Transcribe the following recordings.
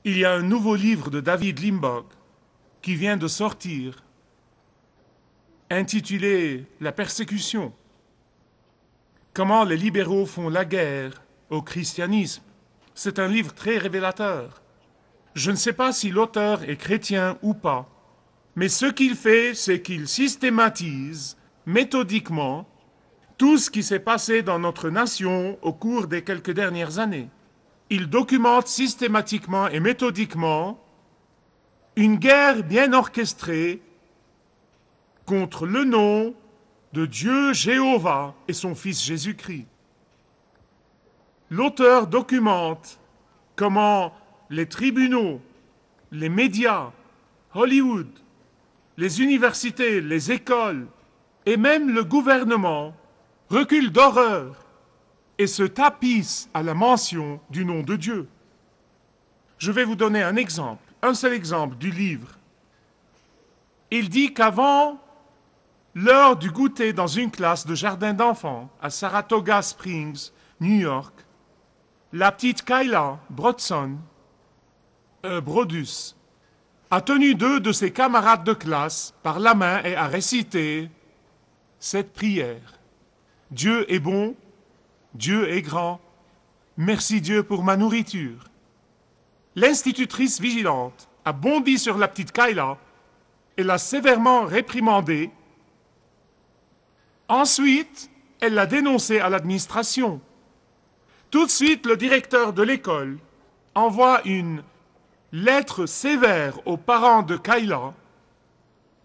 Il y a un nouveau livre de David Limbaugh qui vient de sortir, intitulé « La persécution ». Comment les libéraux font la guerre au christianisme. C'est un livre très révélateur. Je ne sais pas si l'auteur est chrétien ou pas, mais ce qu'il fait, c'est qu'il systématise méthodiquement tout ce qui s'est passé dans notre nation au cours des quelques dernières années. Il documente systématiquement et méthodiquement une guerre bien orchestrée contre le nom de Dieu Jéhovah et son Fils Jésus-Christ. L'auteur documente comment les tribunaux, les médias, Hollywood, les universités, les écoles et même le gouvernement reculent d'horreur et se tapissent à la mention du nom de Dieu. Je vais vous donner un exemple, un seul exemple du livre. Il dit qu'avant l'heure du goûter dans une classe de jardin d'enfants à Saratoga Springs, New York, la petite Kyla Brodus a tenu deux de ses camarades de classe par la main et a récité cette prière. Dieu est bon, Dieu est grand, merci Dieu pour ma nourriture. L'institutrice vigilante a bondi sur la petite Kyla et l'a sévèrement réprimandée. Ensuite, elle l'a dénoncée à l'administration. Tout de suite, le directeur de l'école envoie une lettre sévère aux parents de Kyla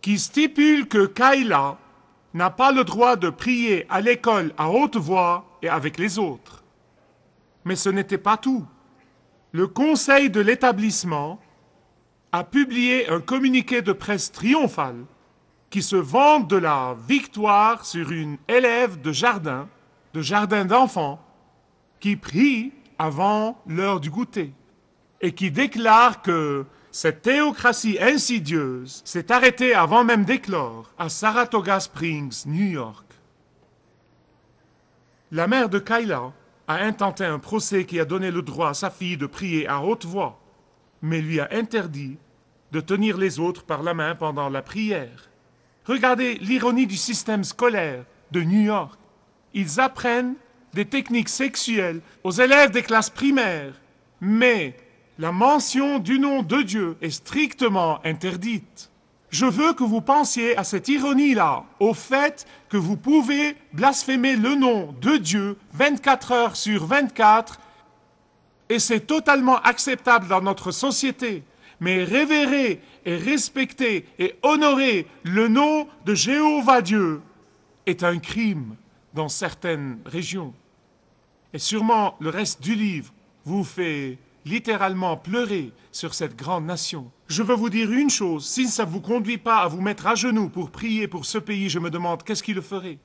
qui stipule que Kyla n'a pas le droit de prier à l'école à haute voix et avec les autres. Mais ce n'était pas tout. Le conseil de l'établissement a publié un communiqué de presse triomphal qui se vante de la victoire sur une élève de jardin d'enfants, qui prie avant l'heure du goûter et qui déclare que cette théocratie insidieuse s'est arrêtée avant même d'éclore à Saratoga Springs, New York. La mère de Kyla a intenté un procès qui a donné le droit à sa fille de prier à haute voix, mais lui a interdit de tenir les autres par la main pendant la prière. Regardez l'ironie du système scolaire de New York. Ils apprennent des techniques sexuelles aux élèves des classes primaires, mais la mention du nom de Dieu est strictement interdite. Je veux que vous pensiez à cette ironie-là, au fait que vous pouvez blasphémer le nom de Dieu 24 heures sur 24, et c'est totalement acceptable dans notre société. Mais révérer et respecter et honorer le nom de Jéhovah Dieu est un crime dans certaines régions. Et sûrement le reste du livre vous fait littéralement pleurer sur cette grande nation. Je veux vous dire une chose, si ça ne vous conduit pas à vous mettre à genoux pour prier pour ce pays, je me demande qu'est-ce qui le ferait.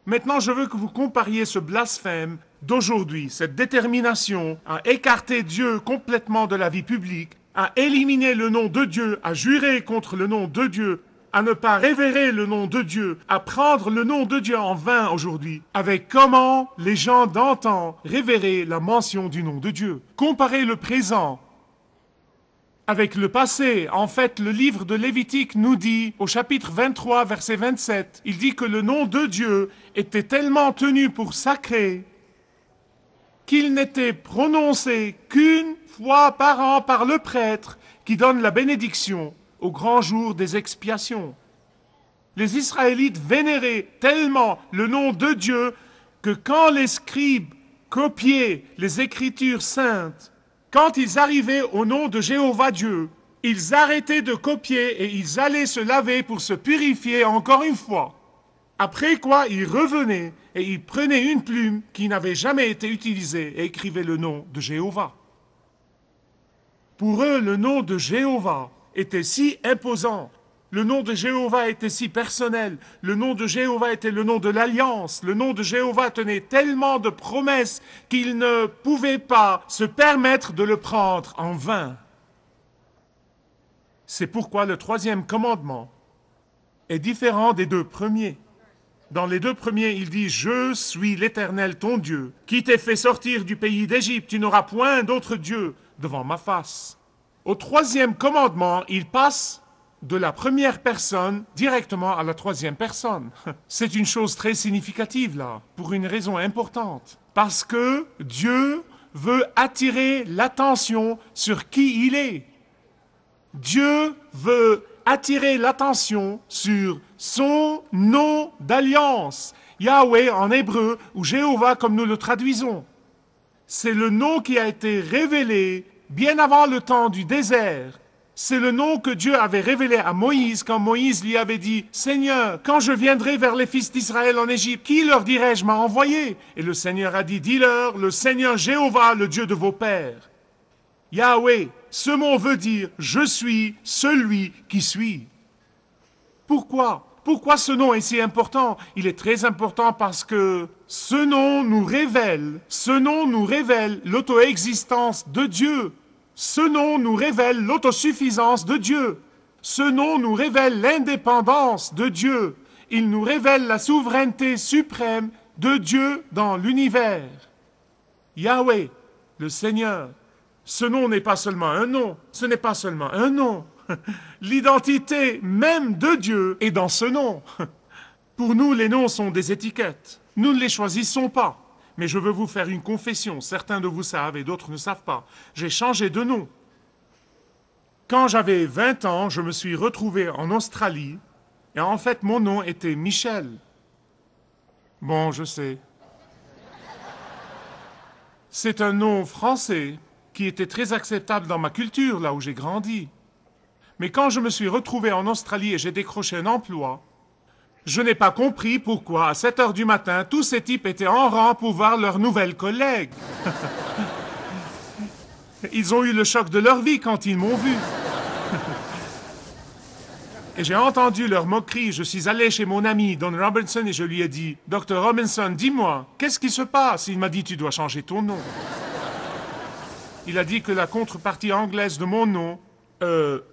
Maintenant, je veux que vous compariez ce blasphème d'aujourd'hui, cette détermination à écarter Dieu complètement de la vie publique, à éliminer le nom de Dieu, à jurer contre le nom de Dieu, à ne pas révérer le nom de Dieu, à prendre le nom de Dieu en vain aujourd'hui, avec comment les gens d'antan révéraient la mention du nom de Dieu. Comparez le présent avec le passé. En fait, le livre de Lévitique nous dit, au chapitre 23, verset 27, il dit que le nom de Dieu était tellement tenu pour sacré qu'il n'était prononcé qu'une fois par an par le prêtre qui donne la bénédiction au grand jour des expiations. Les Israélites vénéraient tellement le nom de Dieu que quand les scribes copiaient les Écritures saintes, quand ils arrivaient au nom de Jéhovah Dieu, ils arrêtaient de copier et ils allaient se laver pour se purifier encore une fois. Après quoi, ils revenaient et ils prenaient une plume qui n'avait jamais été utilisée et écrivaient le nom de Jéhovah. Pour eux, le nom de Jéhovah était si imposant, le nom de Jéhovah était si personnel, le nom de Jéhovah était le nom de l'alliance, le nom de Jéhovah tenait tellement de promesses qu'ils ne pouvaient pas se permettre de le prendre en vain. C'est pourquoi le troisième commandement est différent des deux premiers. Dans les deux premiers, il dit « Je suis l'Éternel ton Dieu, qui t'ai fait sortir du pays d'Égypte, tu n'auras point d'autre Dieu devant ma face. Au troisième commandement, il passe de la première personne directement à la troisième personne. C'est une chose très significative là, pour une raison importante. Parce que Dieu veut attirer l'attention sur qui il est. Dieu veut attirer l'attention sur son nom d'alliance. Yahweh en hébreu, ou Jéhovah comme nous le traduisons. C'est le nom qui a été révélé bien avant le temps du désert. C'est le nom que Dieu avait révélé à Moïse quand Moïse lui avait dit « Seigneur, quand je viendrai vers les fils d'Israël en Égypte, qui leur dirai-je m'a envoyé ?» Et le Seigneur a dit « Dis-leur, le Seigneur Jéhovah, le Dieu de vos pères. » Yahweh, ce mot veut dire « Je suis celui qui suis ». Pourquoi ? Pourquoi ce nom est si important? Il est très important parce que ce nom nous révèle l'auto-existence de Dieu. Ce nom nous révèle l'autosuffisance de Dieu. Ce nom nous révèle l'indépendance de Dieu. Il nous révèle la souveraineté suprême de Dieu dans l'univers. Yahweh, le Seigneur. Ce nom n'est pas seulement un nom, ce n'est pas seulement un nom. L'identité même de Dieu est dans ce nom. Pour nous, les noms sont des étiquettes. Nous ne les choisissons pas. Mais je veux vous faire une confession. Certains de vous savent et d'autres ne savent pas. J'ai changé de nom. Quand j'avais 20 ans, je me suis retrouvé en Australie. Et en fait, mon nom était Michel. Bon, je sais. C'est un nom français qui était très acceptable dans ma culture, là où j'ai grandi. Mais quand je me suis retrouvé en Australie et j'ai décroché un emploi, je n'ai pas compris pourquoi, à 7 heures du matin, tous ces types étaient en rang pour voir leurs nouvelles collègues. Ils ont eu le choc de leur vie quand ils m'ont vu. Et j'ai entendu leur moquerie. Je suis allé chez mon ami Don Robinson et je lui ai dit « Dr. Robinson, dis-moi, qu'est-ce qui se passe ?» Il m'a dit « Tu dois changer ton nom. » Il a dit que la contrepartie anglaise de mon nom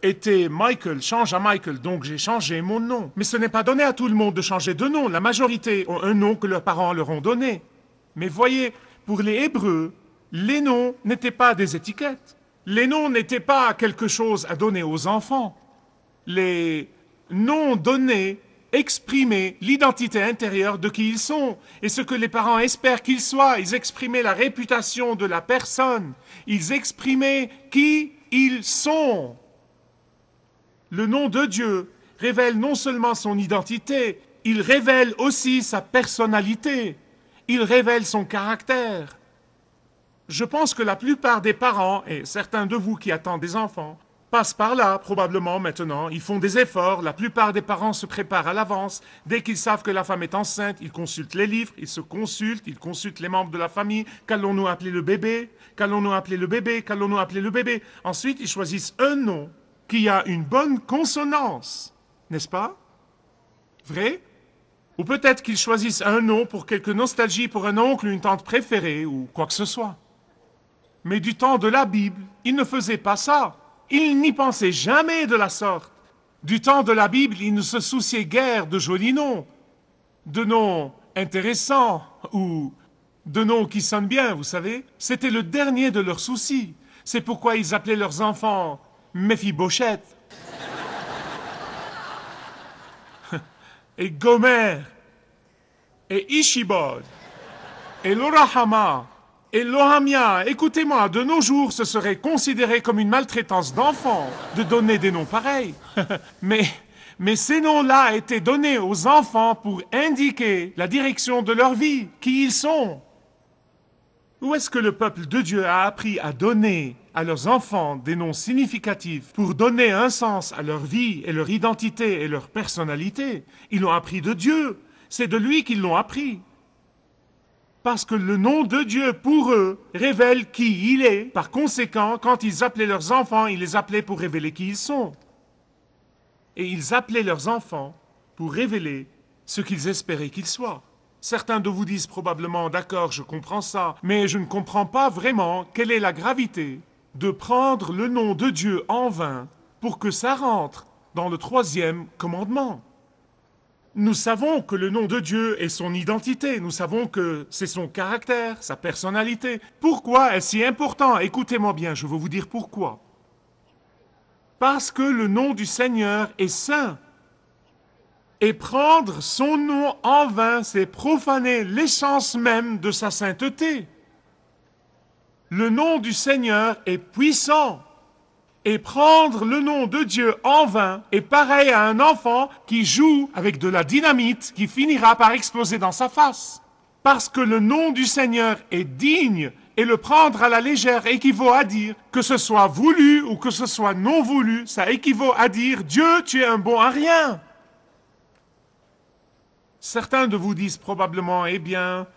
était Michael, change à Michael, donc j'ai changé mon nom. Mais ce n'est pas donné à tout le monde de changer de nom. La majorité ont un nom que leurs parents leur ont donné. Mais voyez, pour les Hébreux, les noms n'étaient pas des étiquettes. Les noms n'étaient pas quelque chose à donner aux enfants. Les noms donnés exprimaient l'identité intérieure de qui ils sont et ce que les parents espèrent qu'ils soient. Ils exprimaient la réputation de la personne. Ils exprimaient qui ils sont. Le nom de Dieu révèle non seulement son identité, il révèle aussi sa personnalité. Il révèle son caractère. Je pense que la plupart des parents, et certains de vous qui attendent des enfants, passent par là, probablement maintenant. Ils font des efforts. La plupart des parents se préparent à l'avance. Dès qu'ils savent que la femme est enceinte, ils consultent les livres, ils se consultent, ils consultent les membres de la famille. Qu'allons-nous appeler le bébé? Qu'allons-nous appeler le bébé? Qu'allons-nous appeler le bébé? Ensuite, ils choisissent un nom qui a une bonne consonance. N'est-ce pas? Vrai? Ou peut-être qu'ils choisissent un nom pour quelque nostalgie pour un oncle ou une tante préférée ou quoi que ce soit. Mais du temps de la Bible, ils ne faisaient pas ça. Ils n'y pensaient jamais de la sorte. Du temps de la Bible, ils ne se souciaient guère de jolis noms, de noms intéressants ou de noms qui sonnent bien, vous savez. C'était le dernier de leurs soucis. C'est pourquoi ils appelaient leurs enfants Méphibosheth et Gomer et Ishibod et Lorahama et Lohamia. Écoutez-moi, de nos jours, ce serait considéré comme une maltraitance d'enfants de donner des noms pareils. Mais ces noms-là étaient donnés aux enfants pour indiquer la direction de leur vie, qui ils sont. Où est-ce que le peuple de Dieu a appris à donner à leurs enfants des noms significatifs pour donner un sens à leur vie et leur identité et leur personnalité? Ils l'ont appris de Dieu. C'est de lui qu'ils l'ont appris. Parce que le nom de Dieu, pour eux, révèle qui il est. Par conséquent, quand ils appelaient leurs enfants, ils les appelaient pour révéler qui ils sont. Et ils appelaient leurs enfants pour révéler ce qu'ils espéraient qu'ils soient. Certains de vous disent probablement, d'accord, je comprends ça, mais je ne comprends pas vraiment quelle est la gravité de prendre le nom de Dieu en vain pour que ça rentre dans le 3e commandement. Nous savons que le nom de Dieu est son identité, nous savons que c'est son caractère, sa personnalité. Pourquoi est-ce si important? Écoutez-moi bien, je vais vous dire pourquoi. Parce que le nom du Seigneur est saint. Et prendre son nom en vain, c'est profaner l'essence même de sa sainteté. Le nom du Seigneur est puissant. Et prendre le nom de Dieu en vain est pareil à un enfant qui joue avec de la dynamite qui finira par exploser dans sa face. Parce que le nom du Seigneur est digne et le prendre à la légère équivaut à dire, que ce soit voulu ou que ce soit non voulu, ça équivaut à dire « Dieu, tu es un bon à rien ». Certains de vous disent probablement « Eh bien,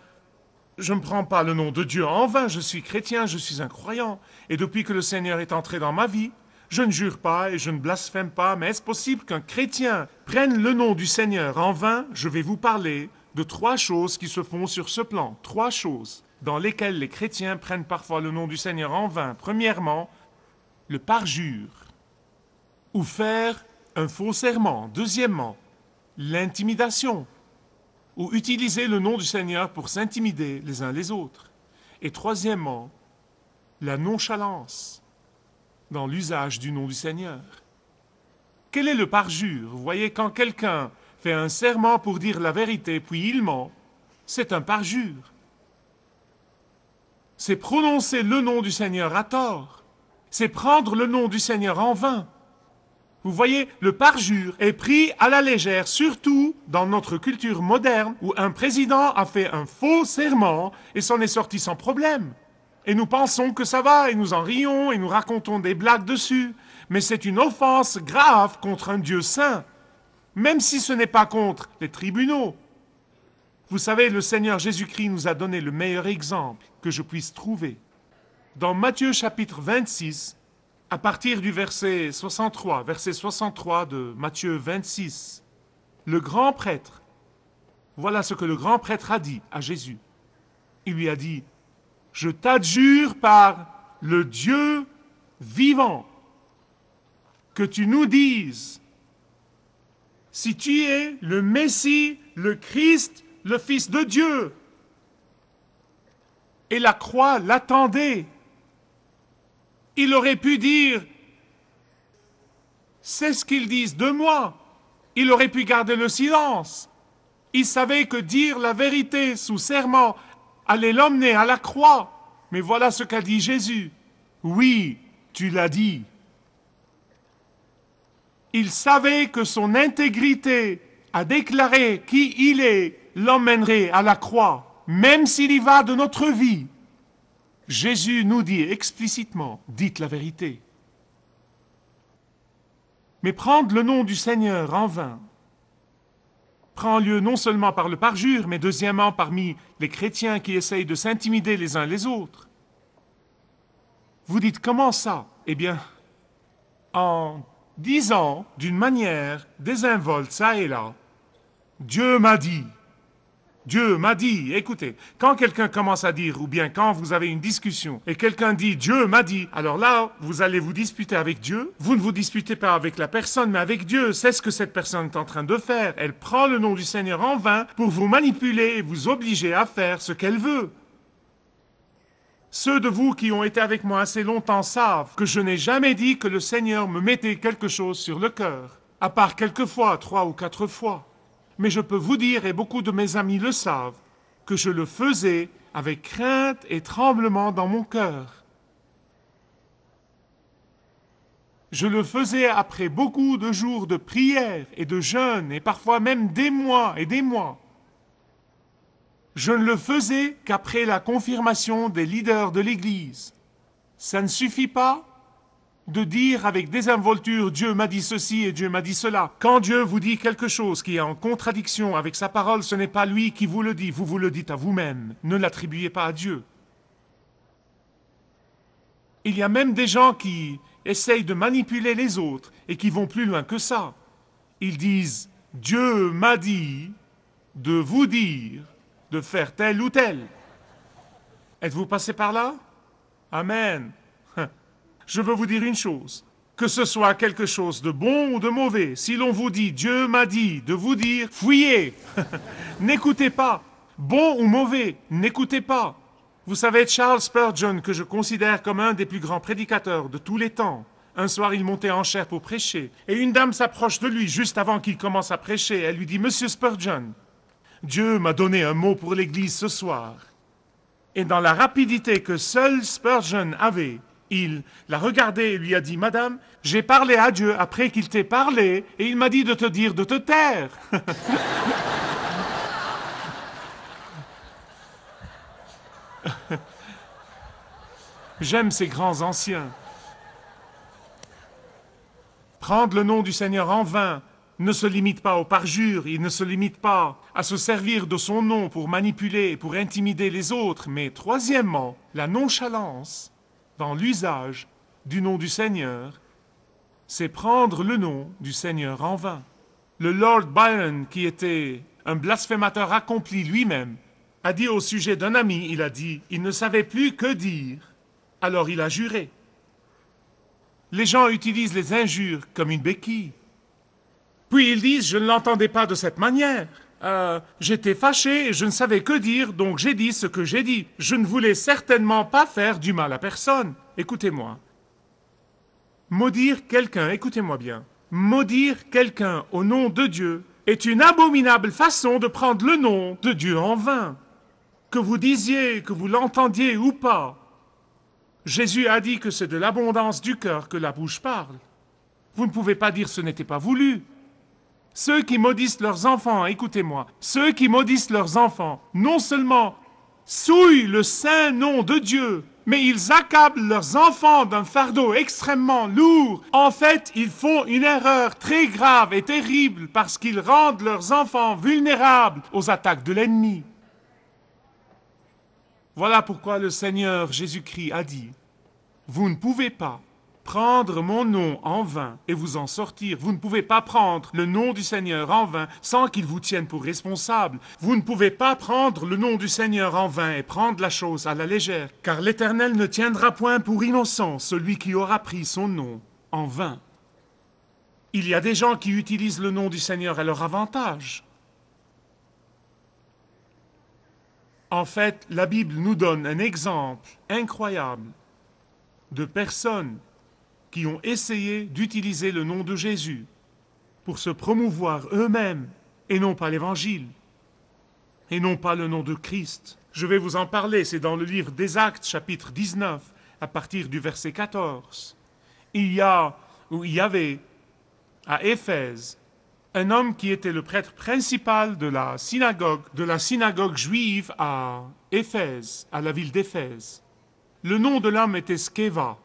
je ne prends pas le nom de Dieu en vain, je suis chrétien, je suis un croyant. Et depuis que le Seigneur est entré dans ma vie, je ne jure pas et je ne blasphème pas. Mais est-ce possible qu'un chrétien prenne le nom du Seigneur en vain? Je vais vous parler de 3 choses qui se font sur ce plan. 3 choses dans lesquelles les chrétiens prennent parfois le nom du Seigneur en vain. Premièrement, le parjure ou faire un faux serment. Deuxièmement, l'intimidation ou utiliser le nom du Seigneur pour s'intimider les uns les autres. Et troisièmement, la nonchalance dans l'usage du nom du Seigneur. Quel est le parjure? Vous voyez, quand quelqu'un fait un serment pour dire la vérité, puis il ment, c'est un parjure. C'est prononcer le nom du Seigneur à tort. C'est prendre le nom du Seigneur en vain. Vous voyez, le parjure est pris à la légère, surtout dans notre culture moderne, où un président a fait un faux serment et s'en est sorti sans problème. Et nous pensons que ça va, et nous en rions, et nous racontons des blagues dessus. Mais c'est une offense grave contre un Dieu saint, même si ce n'est pas contre les tribunaux. Vous savez, le Seigneur Jésus-Christ nous a donné le meilleur exemple que je puisse trouver. Dans Matthieu chapitre 26, à partir du verset 63 de Matthieu 26, le grand prêtre, voilà ce que le grand prêtre a dit à Jésus. Il lui a dit, « Je t'adjure par le Dieu vivant, que tu nous dises si tu es le Messie, le Christ, le Fils de Dieu. » Et la croix l'attendait. Il aurait pu dire, c'est ce qu'ils disent de moi. Il aurait pu garder le silence. Il savait que dire la vérité sous serment allait l'emmener à la croix. Mais voilà ce qu'a dit Jésus. Oui, tu l'as dit. Il savait que son intégrité à déclarer qui il est l'emmènerait à la croix, même s'il y va de notre vie. Jésus nous dit explicitement, dites la vérité. Mais prendre le nom du Seigneur en vain prend lieu non seulement par le parjure, mais deuxièmement parmi les chrétiens qui essayent de s'intimider les uns les autres. Vous dites, comment ça? Eh bien, en disant d'une manière désinvolte, ça et là, Dieu m'a dit. Dieu m'a dit, écoutez, quand quelqu'un commence à dire, ou bien quand vous avez une discussion, et quelqu'un dit, Dieu m'a dit, alors là, vous allez vous disputer avec Dieu, vous ne vous disputez pas avec la personne, mais avec Dieu, c'est ce que cette personne est en train de faire. Elle prend le nom du Seigneur en vain pour vous manipuler et vous obliger à faire ce qu'elle veut. Ceux de vous qui ont été avec moi assez longtemps savent que je n'ai jamais dit que le Seigneur me mettait quelque chose sur le cœur, à part quelquefois, 3 ou 4 fois. Mais je peux vous dire, et beaucoup de mes amis le savent, que je le faisais avec crainte et tremblement dans mon cœur. Je le faisais après beaucoup de jours de prière et de jeûne, et parfois même des mois et des mois. Je ne le faisais qu'après la confirmation des leaders de l'Église. Ça ne suffit pas de dire avec désinvolture « Dieu m'a dit ceci et Dieu m'a dit cela ». Quand Dieu vous dit quelque chose qui est en contradiction avec sa parole, ce n'est pas lui qui vous le dit, vous vous le dites à vous-même. Ne l'attribuez pas à Dieu. Il y a même des gens qui essayent de manipuler les autres et qui vont plus loin que ça. Ils disent « Dieu m'a dit de vous dire de faire tel ou tel ». Êtes-vous passé par là? Amen. Je veux vous dire une chose. Que ce soit quelque chose de bon ou de mauvais, si l'on vous dit « Dieu m'a dit » de vous dire « Fuyez !» N'écoutez pas. Bon ou mauvais, n'écoutez pas. Vous savez, Charles Spurgeon, que je considère comme un des plus grands prédicateurs de tous les temps, un soir il montait en chair pour prêcher, et une dame s'approche de lui juste avant qu'il commence à prêcher. Elle lui dit « Monsieur Spurgeon, Dieu m'a donné un mot pour l'Église ce soir. » Et dans la rapidité que seul Spurgeon avait, il l'a regardée et lui a dit « Madame, j'ai parlé à Dieu après qu'il t'ait parlé, et il m'a dit de te dire de te taire. » J'aime ces grands anciens. Prendre le nom du Seigneur en vain ne se limite pas au parjure, il ne se limite pas à se servir de son nom pour manipuler, pour intimider les autres, mais troisièmement, la nonchalance dans l'usage du nom du Seigneur, c'est prendre le nom du Seigneur en vain. Le Lord Byron, qui était un blasphémateur accompli lui-même, a dit au sujet d'un ami, il a dit, il ne savait plus que dire, alors il a juré. Les gens utilisent les injures comme une béquille. Puis ils disent, je ne l'entendais pas de cette manière. J'étais fâché et je ne savais que dire, donc j'ai dit ce que j'ai dit. Je ne voulais certainement pas faire du mal à personne. Écoutez-moi. Maudire quelqu'un, écoutez-moi bien, maudire quelqu'un au nom de Dieu est une abominable façon de prendre le nom de Dieu en vain. Que vous disiez, que vous l'entendiez ou pas, Jésus a dit que c'est de l'abondance du cœur que la bouche parle. Vous ne pouvez pas dire ce n'était pas voulu. Ceux qui maudissent leurs enfants, écoutez-moi, ceux qui maudissent leurs enfants, non seulement souillent le saint nom de Dieu, mais ils accablent leurs enfants d'un fardeau extrêmement lourd. En fait, ils font une erreur très grave et terrible parce qu'ils rendent leurs enfants vulnérables aux attaques de l'ennemi. Voilà pourquoi le Seigneur Jésus-Christ a dit, « Vous ne pouvez pas prendre mon nom en vain et vous en sortir. Vous ne pouvez pas prendre le nom du Seigneur en vain sans qu'il vous tienne pour responsable. Vous ne pouvez pas prendre le nom du Seigneur en vain et prendre la chose à la légère, car l'Éternel ne tiendra point pour innocent celui qui aura pris son nom en vain. » Il y a des gens qui utilisent le nom du Seigneur à leur avantage. En fait, la Bible nous donne un exemple incroyable de personnes qui ont essayé d'utiliser le nom de Jésus pour se promouvoir eux-mêmes et non pas l'Évangile, et non pas le nom de Christ. Je vais vous en parler, c'est dans le livre des Actes, chapitre 19, à partir du verset 14. Il y avait à Éphèse un homme qui était le prêtre principal de la synagogue juive à Éphèse, à la ville d'Éphèse. Le nom de l'homme était Sceva.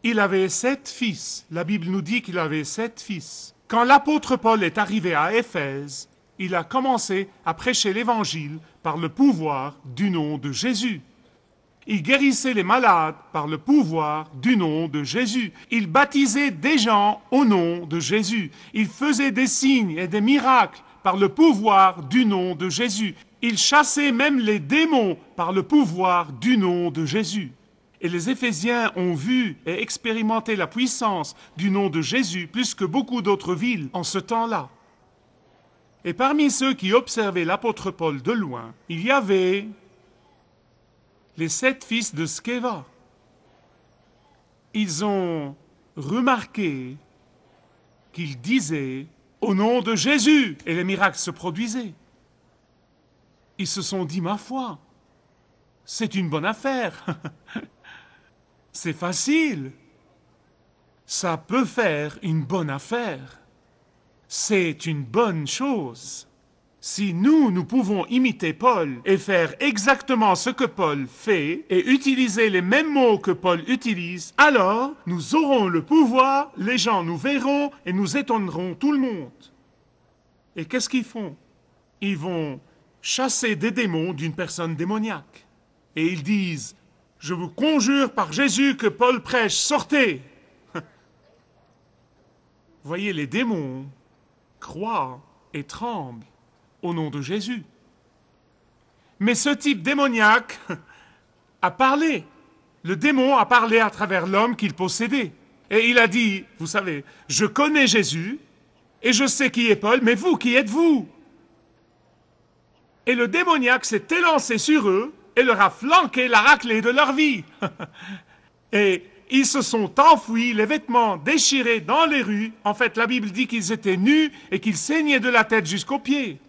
Il avait 7 fils. La Bible nous dit qu'il avait 7 fils. Quand l'apôtre Paul est arrivé à Éphèse, il a commencé à prêcher l'Évangile par le pouvoir du nom de Jésus. Il guérissait les malades par le pouvoir du nom de Jésus. Il baptisait des gens au nom de Jésus. Il faisait des signes et des miracles par le pouvoir du nom de Jésus. Il chassait même les démons par le pouvoir du nom de Jésus. Et les Éphésiens ont vu et expérimenté la puissance du nom de Jésus plus que beaucoup d'autres villes en ce temps-là. Et parmi ceux qui observaient l'apôtre Paul de loin, il y avait les 7 fils de Sceva. Ils ont remarqué qu'il disait au nom de Jésus et les miracles se produisaient. Ils se sont dit, ma foi, c'est une bonne affaire. C'est facile. Ça peut faire une bonne affaire. C'est une bonne chose. Si nous pouvons imiter Paul et faire exactement ce que Paul fait et utiliser les mêmes mots que Paul utilise, alors nous aurons le pouvoir, les gens nous verront et nous étonnerons tout le monde. Et qu'est-ce qu'ils font? Ils vont chasser des démons d'une personne démoniaque. Et ils disent, « Je vous conjure par Jésus que Paul prêche, sortez !» Voyez, les démons croient et tremblent au nom de Jésus. Mais ce type démoniaque a parlé. Le démon a parlé à travers l'homme qu'il possédait. Et il a dit, vous savez, je connais Jésus et je sais qui est Paul, mais vous, qui êtes-vous? Et le démoniaque s'est élancé sur eux et leur a flanqué la raclée de leur vie. Et ils se sont enfuis, les vêtements déchirés dans les rues. En fait, la Bible dit qu'ils étaient nus et qu'ils saignaient de la tête jusqu'aux pieds.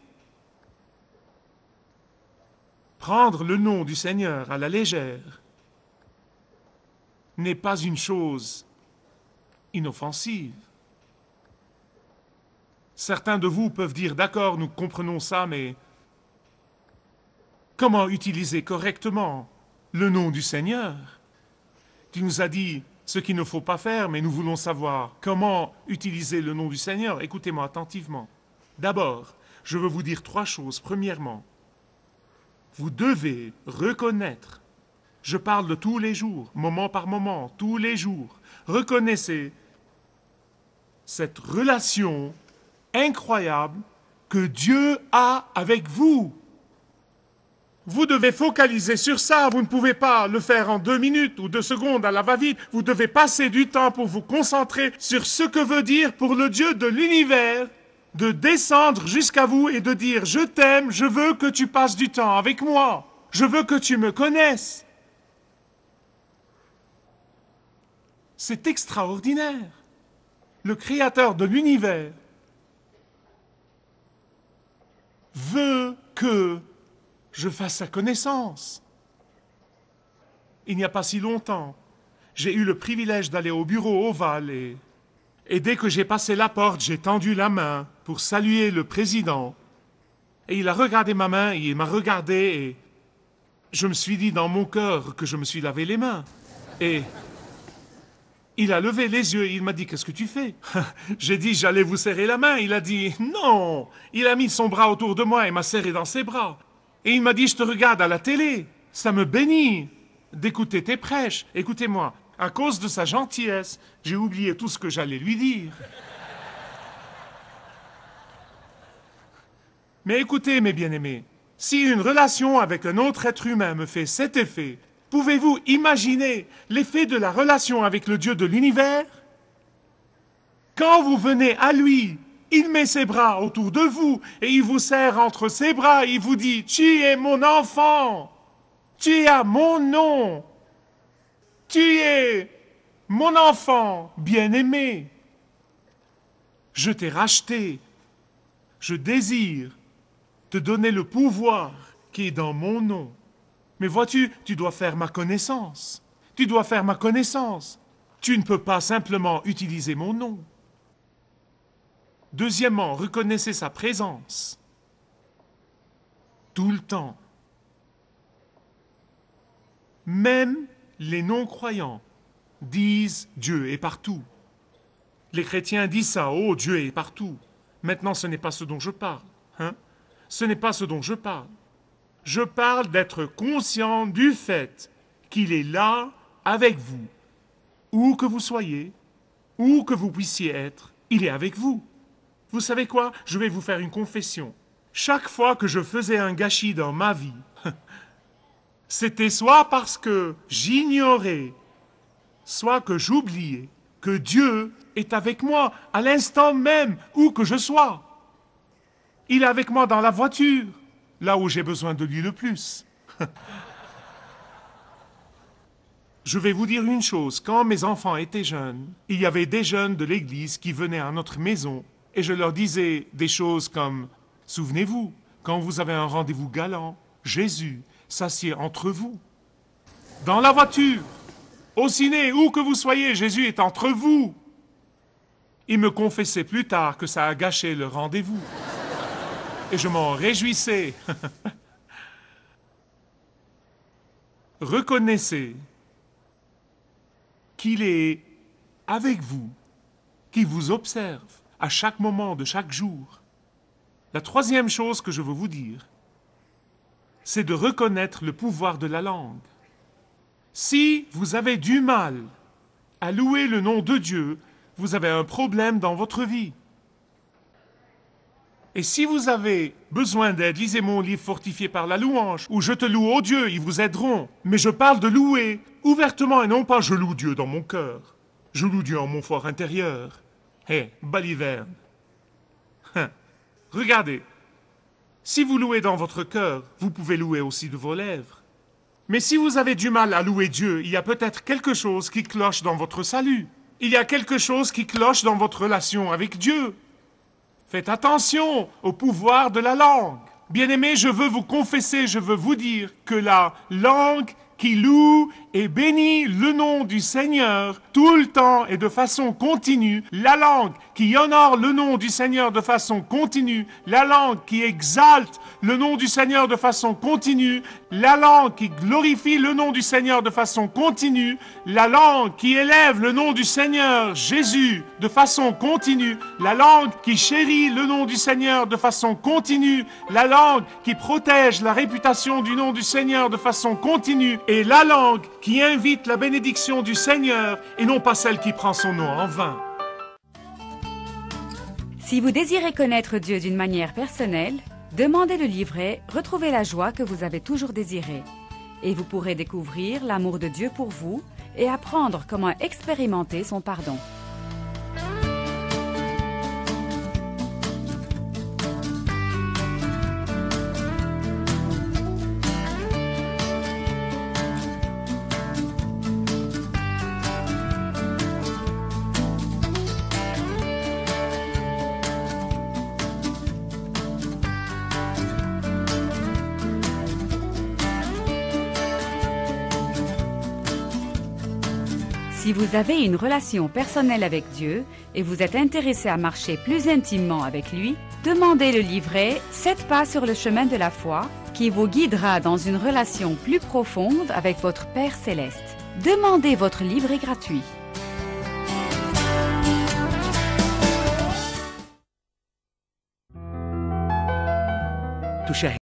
Prendre le nom du Seigneur à la légère n'est pas une chose inoffensive. Certains de vous peuvent dire, d'accord, nous comprenons ça, mais comment utiliser correctement le nom du Seigneur? Tu nous as dit ce qu'il ne faut pas faire, mais nous voulons savoir comment utiliser le nom du Seigneur. Écoutez-moi attentivement. D'abord, je veux vous dire 3 choses. Premièrement, vous devez reconnaître, je parle de tous les jours, moment par moment, tous les jours, reconnaissez cette relation incroyable que Dieu a avec vous. Vous devez focaliser sur ça, vous ne pouvez pas le faire en 2 minutes ou 2 secondes à la va-vite. Vous devez passer du temps pour vous concentrer sur ce que veut dire pour le Dieu de l'univers de descendre jusqu'à vous et de dire « Je t'aime, je veux que tu passes du temps avec moi, je veux que tu me connaisses ». C'est extraordinaire. Le Créateur de l'univers veut que je fasse sa connaissance. Il n'y a pas si longtemps, j'ai eu le privilège d'aller au bureau ovale et dès que j'ai passé la porte, j'ai tendu la main pour saluer le président. Et il a regardé ma main, il m'a regardé et je me suis dit dans mon cœur que je me suis lavé les mains. Et il a levé les yeux et il m'a dit « Qu'est-ce que tu fais ?» J'ai dit « J'allais vous serrer la main ». Il a dit « Non ». Il a mis son bras autour de moi et m'a serré dans ses bras. Et il m'a dit « Je te regarde à la télé. Ça me bénit d'écouter tes prêches. Écoutez-moi, à cause de sa gentillesse, j'ai oublié tout ce que j'allais lui dire. » Mais écoutez, mes bien-aimés, si une relation avec un autre être humain me fait cet effet, pouvez-vous imaginer l'effet de la relation avec le Dieu de l'univers? Quand vous venez à lui, il met ses bras autour de vous et il vous serre entre ses bras. Il vous dit, tu es mon enfant, tu as mon nom, tu es mon enfant bien-aimé. Je t'ai racheté, je désire te donner le pouvoir qui est dans mon nom. Mais vois-tu, tu dois faire ma connaissance. Tu dois faire ma connaissance. Tu ne peux pas simplement utiliser mon nom. Deuxièmement, reconnaissez sa présence. Tout le temps. Même les non-croyants disent Dieu est partout. Les chrétiens disent ça, oh Dieu est partout. Maintenant, ce n'est pas ce dont je parle. Ce n'est pas ce dont je parle. Je parle d'être conscient du fait qu'il est là avec vous. Où que vous soyez, où que vous puissiez être, il est avec vous. Vous savez quoi? Je vais vous faire une confession. Chaque fois que je faisais un gâchis dans ma vie, c'était soit parce que j'ignorais, soit que j'oubliais que Dieu est avec moi à l'instant même où que je sois. Il est avec moi dans la voiture, là où j'ai besoin de lui le plus. Je vais vous dire une chose, quand mes enfants étaient jeunes, il y avait des jeunes de l'église qui venaient à notre maison et je leur disais des choses comme « Souvenez-vous, quand vous avez un rendez-vous galant, Jésus s'assied entre vous. Dans la voiture, au ciné, où que vous soyez, Jésus est entre vous. » Ils me confessaient plus tard que ça a gâché le rendez-vous. Et je m'en réjouissais. Reconnaissez qu'il est avec vous, qu'il vous observe à chaque moment de chaque jour. La troisième chose que je veux vous dire, c'est de reconnaître le pouvoir de la langue. Si vous avez du mal à louer le nom de Dieu, vous avez un problème dans votre vie. Et si vous avez besoin d'aide, lisez mon livre Fortifié par la louange, ou Je te loue, ô Dieu, ils vous aideront. Mais je parle de louer ouvertement et non pas je loue Dieu dans mon cœur. Je loue Dieu en mon fort intérieur. Hé, baliverne. Regardez. Si vous louez dans votre cœur, vous pouvez louer aussi de vos lèvres. Mais si vous avez du mal à louer Dieu, il y a peut-être quelque chose qui cloche dans votre salut. Il y a quelque chose qui cloche dans votre relation avec Dieu. Faites attention au pouvoir de la langue. Bien-aimés, je veux vous confesser, je veux vous dire que la langue qui loue et bénit le nom du Seigneur tout le temps et de façon continue, la langue qui honore le nom du Seigneur de façon continue, la langue qui exalte le nom du Seigneur de façon continue, la langue qui glorifie le nom du Seigneur de façon continue, la langue qui élève le nom du Seigneur Jésus de façon continue, la langue qui chérit le nom du Seigneur de façon continue, la langue qui protège la réputation du nom du Seigneur de façon continue, et la langue qui invite la bénédiction du Seigneur et non pas celle qui prend son nom en vain. Si vous désirez connaître Dieu d'une manière personnelle, demandez le livret « Retrouvez la joie que vous avez toujours désirée » et vous pourrez découvrir l'amour de Dieu pour vous et apprendre comment expérimenter son pardon. Si vous avez une relation personnelle avec Dieu et vous êtes intéressé à marcher plus intimement avec lui, demandez le livret « 7 pas sur le chemin de la foi » qui vous guidera dans une relation plus profonde avec votre Père Céleste. Demandez votre livret gratuit.